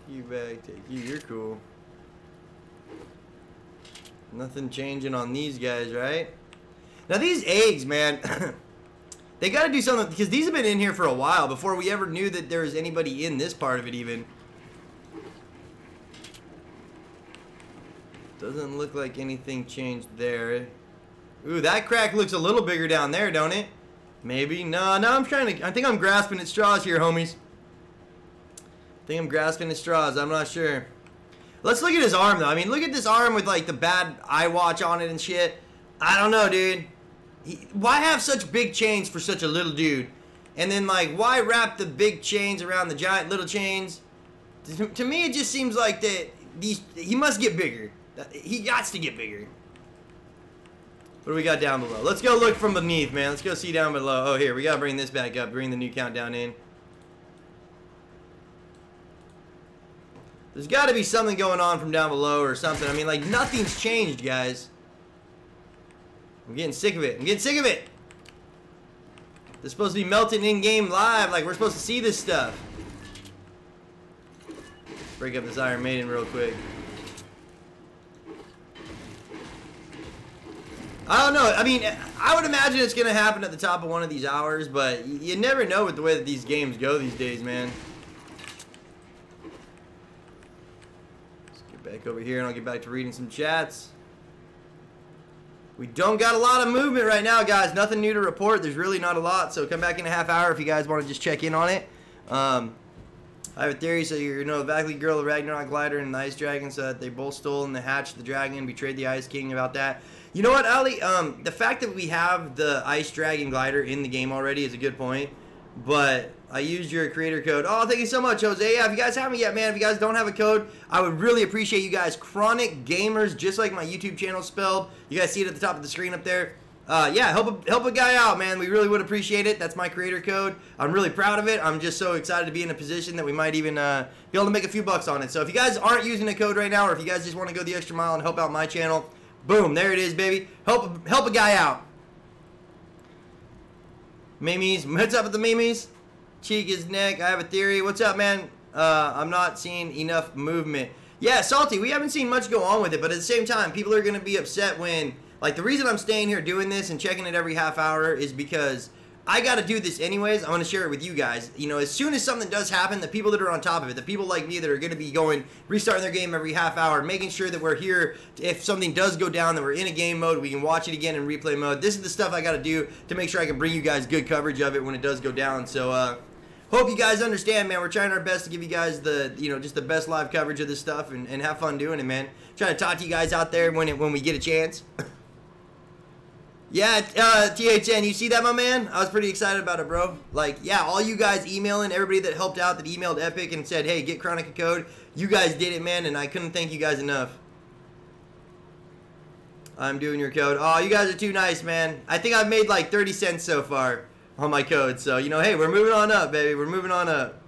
Take you back. Take you. You're cool. Nothing changing on these guys, right? Now these eggs, man, they got to do something, because these have been in here for a while before we ever knew that there was anybody in this part of it even. Doesn't look like anything changed there. Ooh, that crack looks a little bigger down there, don't it? Maybe. No, I think I'm grasping at straws here, homies. I think I'm grasping at straws. I'm not sure. Let's look at his arm, though. I mean, look at this arm with, like, the bad eye watch on it and shit. I don't know, dude. Why have such big chains for such a little dude? And then, like, why wrap the big chains around the giant little chains? To me, it just seems like that he must get bigger. He got to get bigger. What do we got down below? Let's go look from beneath, man. Let's go see down below. Oh, here. We got to bring this back up. Bring the new countdown in. There's got to be something going on from down below or something. I mean, like, nothing's changed, guys. I'm getting sick of it. I'm getting sick of it. They're supposed to be melting in-game live. Like, we're supposed to see this stuff. Let's break up this Iron Maiden real quick. I don't know. I mean, I would imagine it's going to happen at the top of one of these hours, but you never know with the way that these games go these days, man. Back over here and I'll get back to reading some chats. We don't got a lot of movement right now, guys. Nothing new to report. There's really not a lot, so come back in a half hour if you guys want to just check in on it. I have a theory. So you know, the Vacley girl, the Ragnarok glider, and the Ice Dragon, so that they both stole and the hatch the dragon, betrayed the Ice King. About that, you know what, Ali? The fact that we have the Ice Dragon glider in the game already is a good point. But I used your creator code. Oh, thank you so much, Jose. Yeah, if you guys haven't yet, man, if you guys don't have a code, I would really appreciate you guys. CronicGamerZ, just like my YouTube channel spelled. You guys see it at the top of the screen up there. Yeah, help a guy out, man. We really would appreciate it. That's my creator code. I'm really proud of it. I'm just so excited to be in a position that we might even be able to make a few bucks on it. So if you guys aren't using a code right now, or if you guys just want to go the extra mile and help out my channel, boom, there it is, baby. Help a guy out. Mimis, what's up with the Mimis? Cheek his neck. I have a theory. What's up, man? I'm not seeing enough movement. Yeah, Salty, we haven't seen much go on with it, but at the same time, people are going to be upset when, like, the reason I'm staying here doing this and checking it every half hour is because I got to do this anyways. I want to share it with you guys. You know, as soon as something does happen, the people that are on top of it, the people like me that are going to be restarting their game every half hour, making sure that we're here, if something does go down, that we're in a game mode, we can watch it again in replay mode. This is the stuff I got to do to make sure I can bring you guys good coverage of it when it does go down. So, hope you guys understand, man. We're trying our best to give you guys just the best live coverage of this stuff and have fun doing it, man. Trying to talk to you guys out there when we get a chance. Yeah, THN, you see that, my man? I was pretty excited about it, bro. Like, yeah, all you guys emailing, everybody that helped out, that emailed Epic and said, hey, get Chronic a code. You guys did it, man, and I couldn't thank you guys enough. I'm doing your code. Oh, you guys are too nice, man. I think I've made like 30 cents so far on my code. So, you know, hey, we're moving on up, baby. We're moving on up.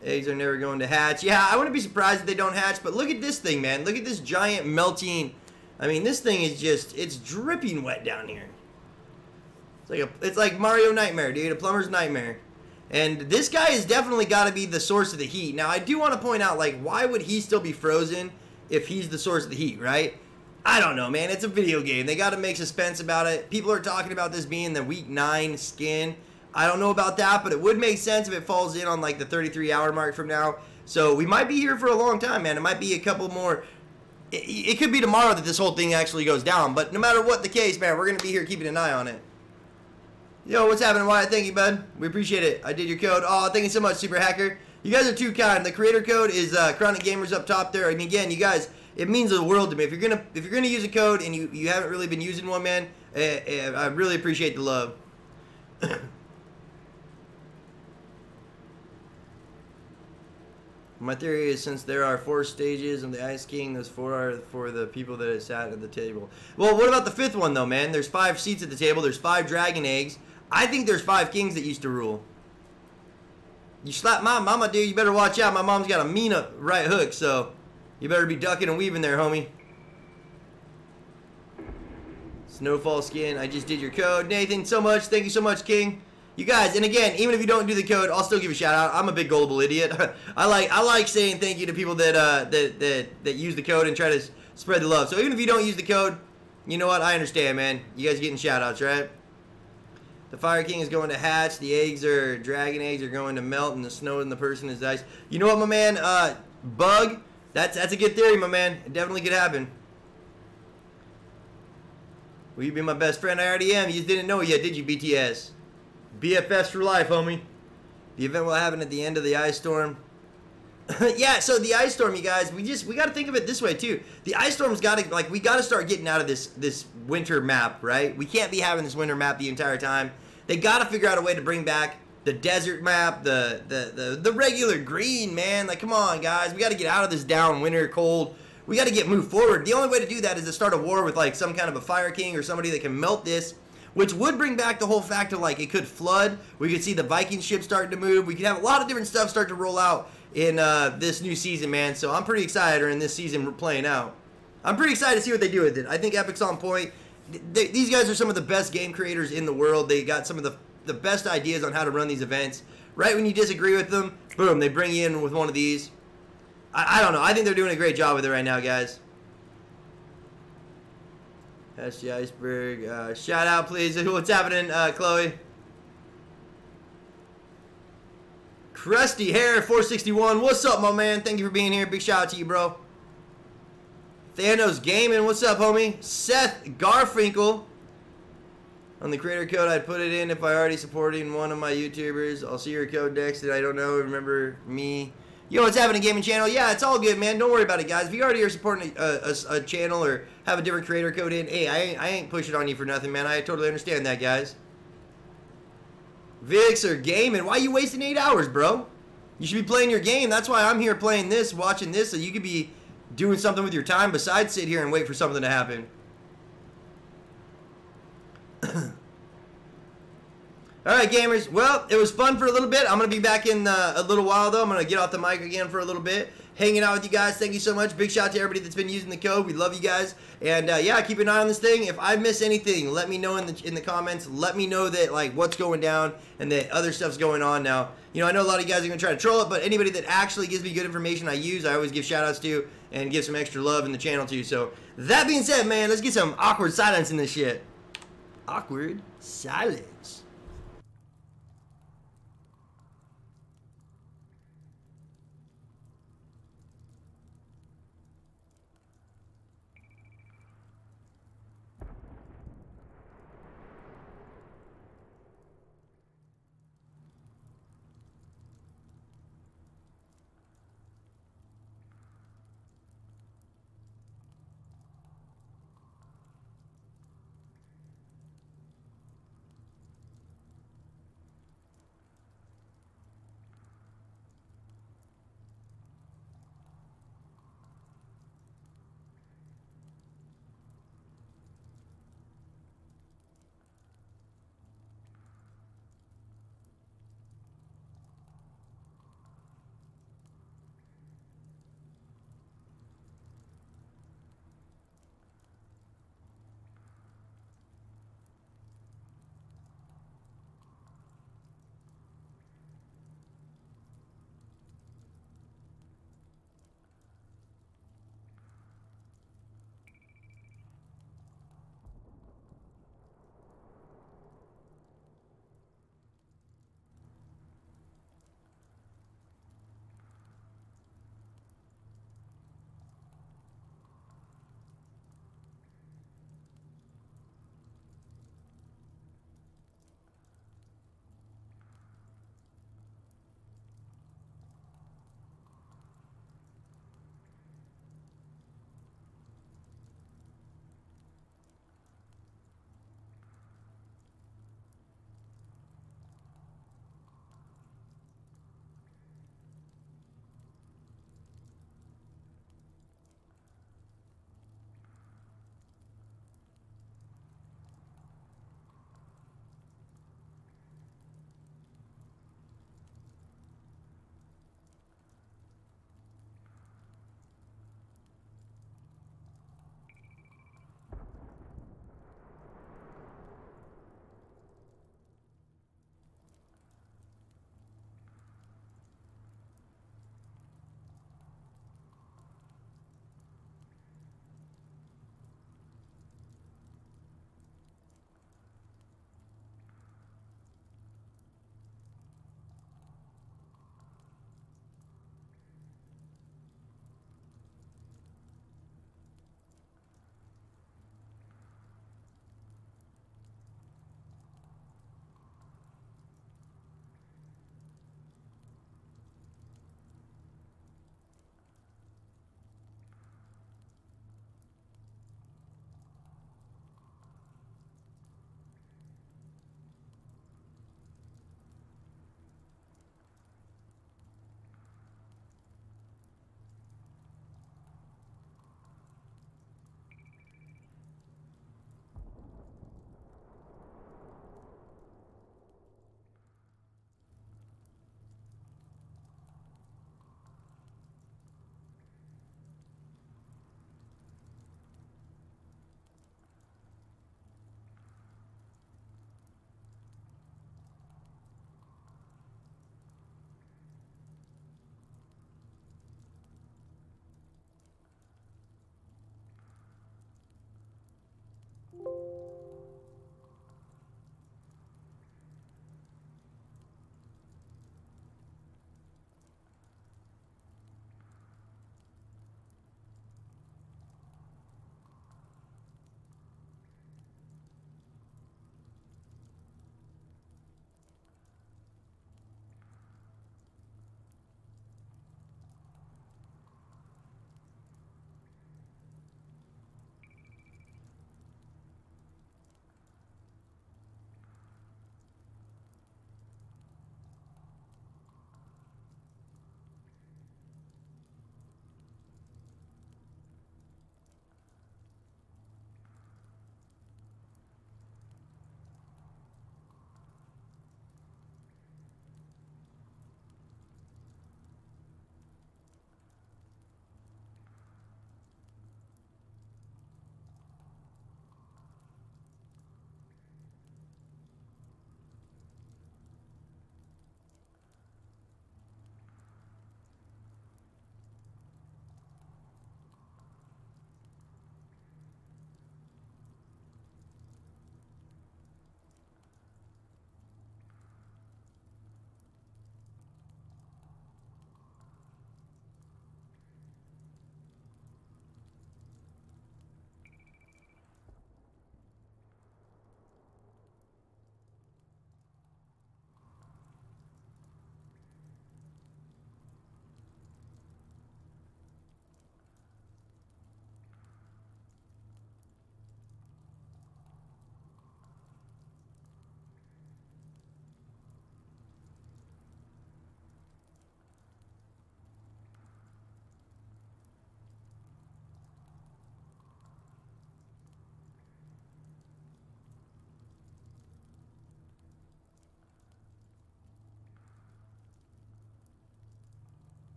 Eggs are never going to hatch. Yeah, I wouldn't be surprised if they don't hatch, but look at this thing, man. Look at this giant melting. I mean, this thing is just, it's dripping wet down here. It's like Mario Nightmare, dude, a plumber's nightmare. And this guy has definitely got to be the source of the heat. Now, I do want to point out, like, why would he still be frozen if he's the source of the heat, right? I don't know, man. It's a video game. They got to make suspense about it. People are talking about this being the week 9 skin. I don't know about that, but it would make sense if it falls in on like the 33-hour mark from now. So we might be here for a long time, man. It might be a couple more. It could be tomorrow that this whole thing actually goes down. But no matter what the case, man, we're going to be here keeping an eye on it. Yo, what's happening, Wyatt? Thank you, bud. We appreciate it. I did your code. Oh, thank you so much, Super Hacker. You guys are too kind. The creator code is CronicGamerZ up top there. And again, you guys, it means the world to me. If you're gonna use a code and you haven't really been using one, man, I really appreciate the love. My theory is, since there are 4 stages of the Ice King, those 4 are for the people that have sat at the table. Well, what about the 5th one, though, man? There's 5 seats at the table. There's 5 dragon eggs. I think there's 5 kings that used to rule. You slap my mama, dude, you better watch out. My mom's got a mean right hook, so you better be ducking and weaving there, homie. Snowfall skin, I just did your code. Nathan, so much. Thank you so much, King. You guys, and again, even if you don't do the code, I'll still give a shout out. I'm a big gullible idiot. I like saying thank you to people that use the code and try to spread the love. So even if you don't use the code, you know what? I understand, man. You guys are getting shout outs, right? The Fire King is going to hatch. The eggs are dragon eggs are going to melt, and the snow in the person is ice. You know what, my man? Bug. That's a good theory, my man. It definitely could happen. Will you be my best friend? I already am. You just didn't know it yet, did you, BTS? BFFs for life, homie. The event will happen at the end of the ice storm. Yeah, so the ice storm, you guys, we got to think of it this way too. The ice storm's got to, like, we got to start getting out of this winter map, right? We can't be having this winter map the entire time. They got to figure out a way to bring back the desert map, the regular green, man. Like, come on, guys, we got to get out of this down winter cold. We got to get moved forward. The only way to do that is to start a war with, like, some kind of a Fire King or somebody that can melt this, which would bring back the whole fact of, like, it could flood. We could see the Viking ship starting to move. We could have a lot of different stuff start to roll out in this new season, man. So I'm pretty excited, or in this season playing out. I'm pretty excited to see what they do with it. I think Epic's on point. These guys are some of the best game creators in the world. They got some of the best ideas on how to run these events. Right when you disagree with them, boom, they bring you in with one of these. I don't know. I think they're doing a great job with it right now, guys. That's the iceberg. Shout out, please. What's happening, Chloe? Crusty Hair 461. What's up, my man? Thank you for being here. Big shout out to you, bro. Thanos Gaming. What's up, homie? Seth Garfinkel. On the creator code, I'd put it in if I already supporting one of my YouTubers. I'll see your code next. I don't know. Remember me. Yo, what's happening, gaming channel? Yeah, it's all good, man. Don't worry about it, guys. If you already are supporting a channel or have a different creator code in, hey, I ain't pushing on you for nothing, man. I totally understand that, guys. Vix or gaming? Why are you wasting 8 hours, bro? You should be playing your game. That's why I'm here playing this, watching this, so you could be doing something with your time besides sit here and wait for something to happen. Alright, gamers. Well, it was fun for a little bit. I'm going to be back in a little while, though. I'm going to get off the mic again for a little bit. Hanging out with you guys. Thank you so much. Big shout out to everybody that's been using the code. We love you guys. And, yeah, keep an eye on this thing. If I miss anything, let me know in the comments. Let me know that, like, what's going down and that other stuff's going on now. You know, I know a lot of you guys are going to try to troll it, but anybody that actually gives me good information I use, I always give shout outs to and give some extra love in the channel, too. So, that being said, man, let's get some awkward silence in this shit. Awkward silence.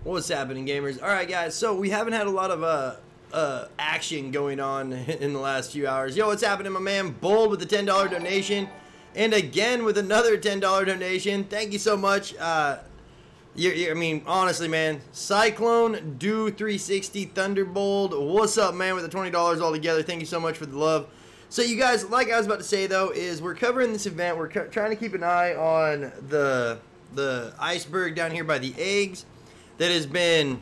What's happening, gamers? Alright guys, so we haven't had a lot of action going on in the last few hours. Yo, what's happening, my man? Bold with the $10 donation, and again with another $10 donation. Thank you so much. I mean, honestly, man, Cyclone, Do 360, Thunderbolt, what's up, man, with the $20 all together. Thank you so much for the love. So you guys, like I was about to say though, is we're covering this event. We're trying to keep an eye on the iceberg down here by the eggs that has been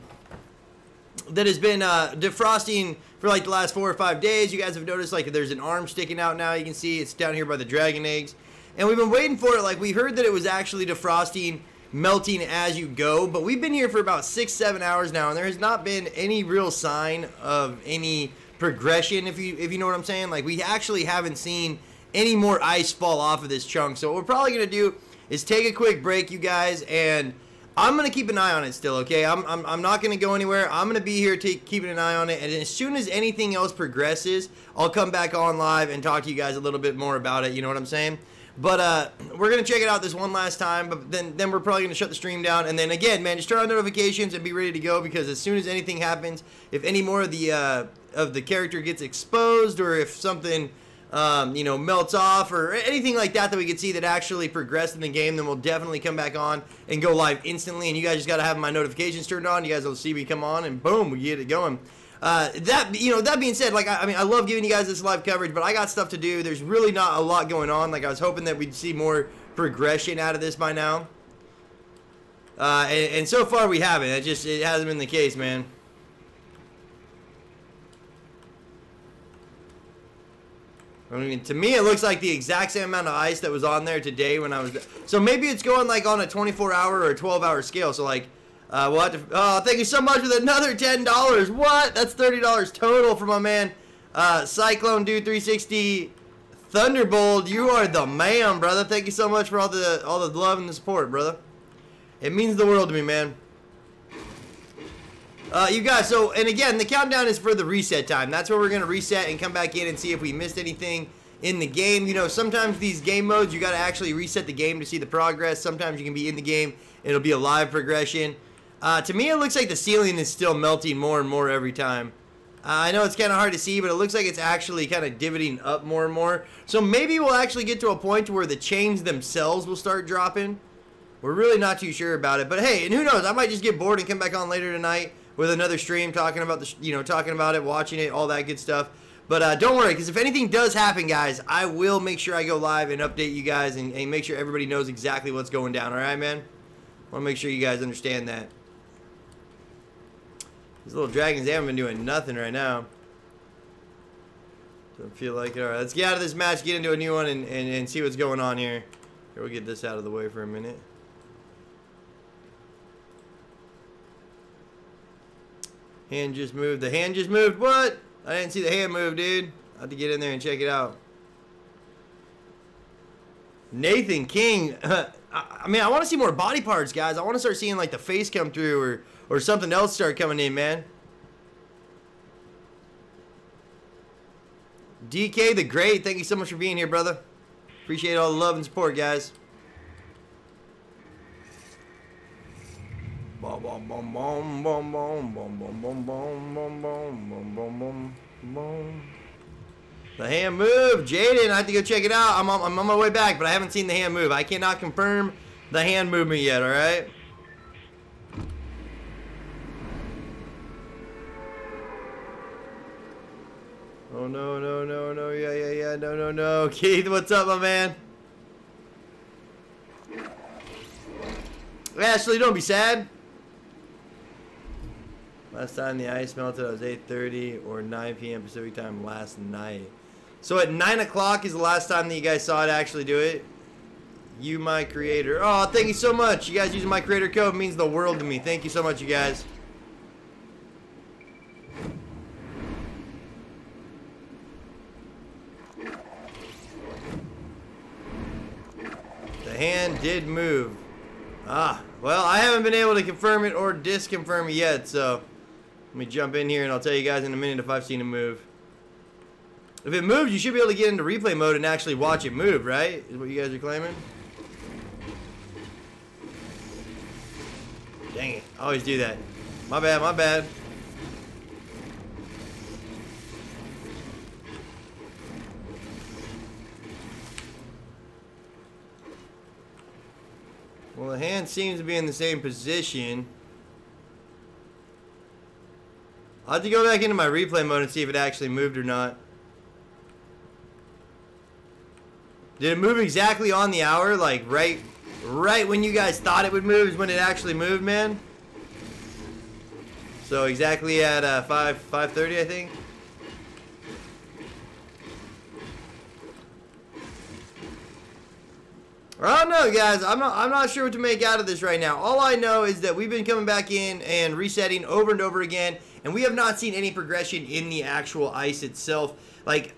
defrosting for like the last 4 or 5 days. You guys have noticed like there's an arm sticking out now. You can see it's down here by the dragon eggs, and we've been waiting for it. Like, we heard that it was actually defrosting, melting as you go, but we've been here for about 6-7 hours now, and there has not been any real sign of any progression, if you know what I'm saying. Like, we actually haven't seen any more ice fall off of this chunk. So what we're probably gonna do is take a quick break, you guys, and I'm gonna keep an eye on it still, okay? I'm not gonna go anywhere. I'm gonna be here keeping an eye on it, and as soon as anything else progresses, I'll come back on live and talk to you guys a little bit more about it. You know what I'm saying? But we're gonna check it out this one last time, but then we're probably gonna shut the stream down, and then again, man, just turn on notifications and be ready to go, because as soon as anything happens, if any more of the character gets exposed, or if something you know, melts off, or anything like that we could see that actually progressed in the game, then we'll definitely come back on and go live instantly. And you guys just gotta have my notifications turned on. You guys will see me come on, and boom, we get it going. That being said, like, I mean, I love giving you guys this live coverage, but I got stuff to do. There's really not a lot going on. Like, I was hoping that we'd see more progression out of this by now, and so far we haven't. It hasn't been the case, man. I mean, to me, it looks like the exact same amount of ice that was on there today when I was there. So maybe it's going like on a 24-hour or a 12-hour scale. So like, we'll have to. Oh, thank you so much for another $10. What? That's $30 total for my man, Cyclone Dude 360 Thunderbolt. You are the man, brother. Thank you so much for all the love and the support, brother. It means the world to me, man. You guys, so, and again, the countdown is for the reset time. That's where we're going to reset and come back in and see if we missed anything in the game. You know, sometimes these game modes, you got to actually reset the game to see the progress. Sometimes you can be in the game, it'll be a live progression. To me, it looks like the ceiling is still melting more and more every time. I know it's kind of hard to see, but it looks like it's actually kind of divoting up more and more. So maybe we'll actually get to a point where the chains themselves will start dropping. We're really not too sure about it. But hey, and who knows, I might just get bored and come back on later tonight with another stream talking about talking about it, watching it, all that good stuff. But don't worry, because if anything does happen, guys, I will make sure I go live and update you guys and make sure everybody knows exactly what's going down. All right, man? I want to make sure you guys understand that. These little dragons, they haven't been doing nothing right now. Don't feel like it. All right, let's get out of this match, get into a new one, and see what's going on here. Here, we'll get this out of the way for a minute. Hand just moved. The hand just moved. What? I didn't see the hand move, dude. I have to get in there and check it out. Nathan King. I mean, I want to see more body parts, guys. I want to start seeing like the face come through, or something else start coming in, man. DK the Great. Thank you so much for being here, brother. Appreciate all the love and support, guys. Boom, boom, boom, boom, boom, boom, boom, boom, boom, boom, boom, boom, boom, boom, boom. The hand move, Jaden. I have to go check it out. I'm on my way back, but I haven't seen the hand move. I cannot confirm the hand movement yet. All right. Oh no, no, no, no, yeah, no, no, no. Keith, what's up, my man? Ashley, don't be sad. Last time the ice melted, it was 8:30 or 9 p.m. Pacific time last night. So at 9 o'clock is the last time that you guys saw it actually do it. You, my creator. Oh, thank you so much. You guys using my creator code means the world to me. Thank you so much, you guys. The hand did move. Ah, well, I haven't been able to confirm it or disconfirm it yet, so let me jump in here and I'll tell you guys in a minute if I've seen it move. If it moves, you should be able to get into replay mode and actually watch it move, right? Is what you guys are claiming? Dang it. I always do that. My bad, my bad. Well, the hand seems to be in the same position. I'll have to go back into my replay mode and see if it actually moved or not. Did it move exactly on the hour? Like right when you guys thought it would move is when it actually moved, man. So exactly at 5:30, I think. I don't know, guys. I'm not sure what to make out of this right now. All I know is that we've been coming back in and resetting over and over again, and we have not seen any progression in the actual ice itself. Like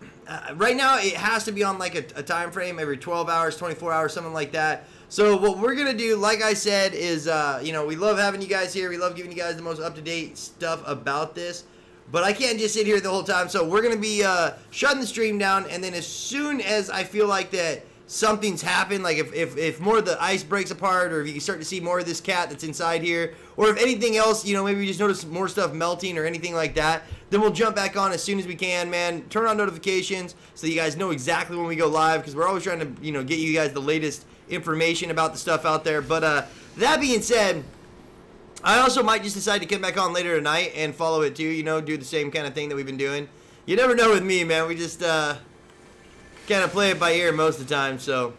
right now, it has to be on like a time frame every 12 hours, 24 hours, something like that. So what we're gonna do, like I said, is you know, we love having you guys here. We love giving you guys the most up-to-date stuff about this. But I can't just sit here the whole time. So we're gonna be shutting the stream down, and then as soon as I feel like that something's happened, like if more of the ice breaks apart, or if you start to see more of this cat that's inside here, or if anything else, you know, maybe we just notice more stuff melting or anything like that, then we'll jump back on as soon as we can, man. Turn on notifications so you guys know exactly when we go live, because we're always trying to, you know, get you guys the latest information about the stuff out there. But that being said, I also might just decide to come back on later tonight and follow it too, you know, do the same kind of thing that we've been doing. You never know with me, man. We just kind of play it by ear most of the time, so.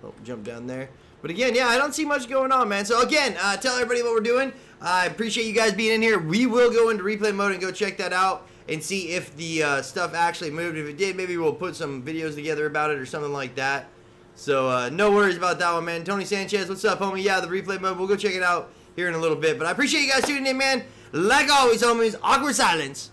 Oh, jump down there. But again, yeah, I don't see much going on, man. So again, tell everybody what we're doing. I appreciate you guys being in here. We will go into replay mode and go check that out and see if the stuff actually moved. If it did, maybe we'll put some videos together about it or something like that. So no worries about that one, man. Tony Sanchez, what's up, homie? Yeah, the replay mode. We'll go check it out here in a little bit. But I appreciate you guys tuning in, man. Like always, homies, awkward silence.